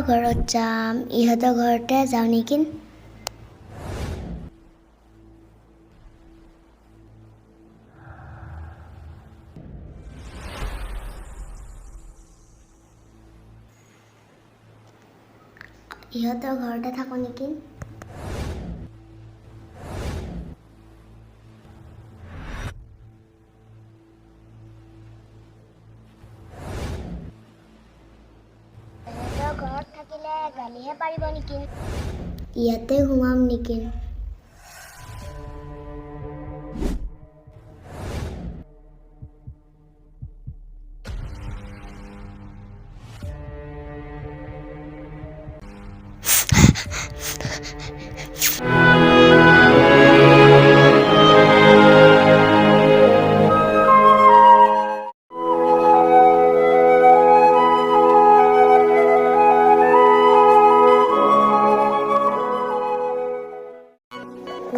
ঘৰত যাম ইহঁতৰ ঘৰতে যাওঁ নেকি ইহঁতৰ ঘৰতে থাকো নেকি ঘৰত থাকিলে গালিহে পাৰিব নেকি ইয়াতে ঘুমাম নেকি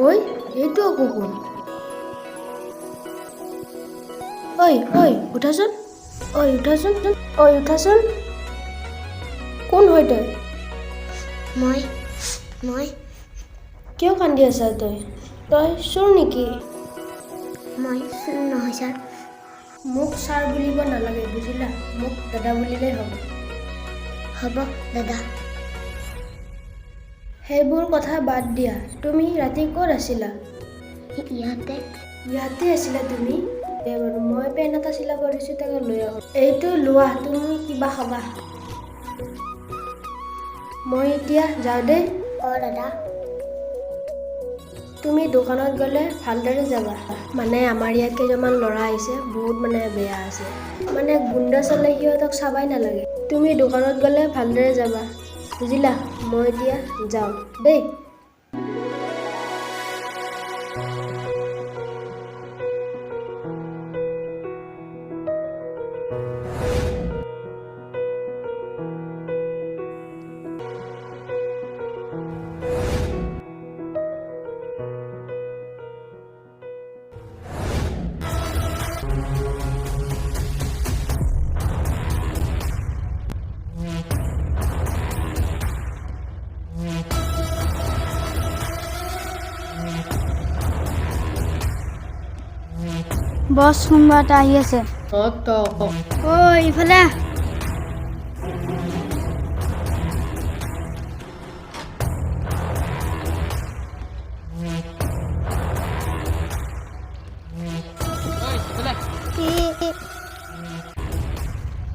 ঐ এইটো আকৌ কোন ঐ উঠাচোন উঠাচোন কোন হয় তই মই কিয় কান্দি আছা তই চোৰ নেকি মই নহয় ছাৰ মোক ছাৰ বুলিব নালাগে বুজিলা মোক দাদা বুলিলেই হ'ব দাদা সেইবোৰ কথা বাদ দিয়া তুমি ৰাতি ক'ত আছিলা ইয়াতে আছিলা তুমি বাৰু মই পেন এটা চিলাব দিছোঁ তাকে লৈ আহোঁ এইটো লোৱা তুমি কিবা খাবা মই এতিয়া যাওঁ দেই দাদা তুমি দোকানত গ'লে ভালদৰে যাবা মানে আমাৰ ইয়াত কেইজনমান ল'ৰা আহিছে বহুত মানে বেয়া আছে মানে গুণ্ডা চলে সিহঁতক চাবাই নালাগে তুমি দোকানত গ'লে ভালদৰে যাবা বুজিলা মই এতিয়া যাওঁ দেই বছ কোনোবা এটা আহি আছে ইফালে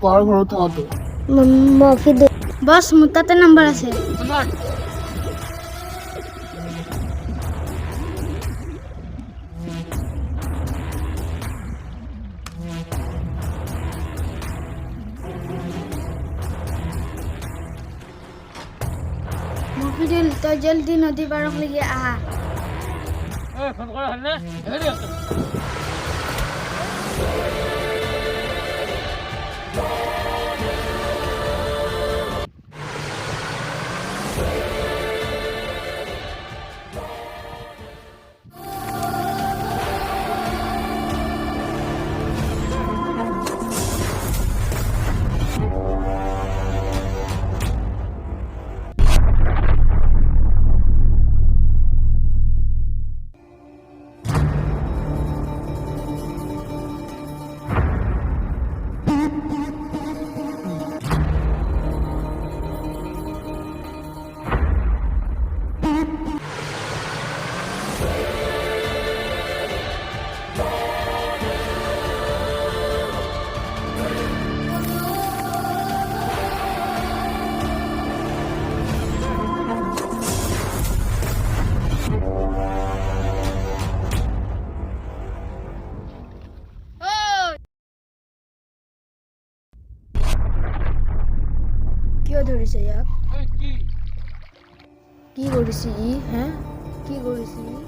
কাৰ ঘৰত থকাটো বছ মোৰ তাতে নাম্বাৰ আছে মফিদুল তই জলদি নদী পাৰকলৈকে আহা কিয় ধৰিছে ইয়াক কি কৰিছে ই কি কৰিছে ই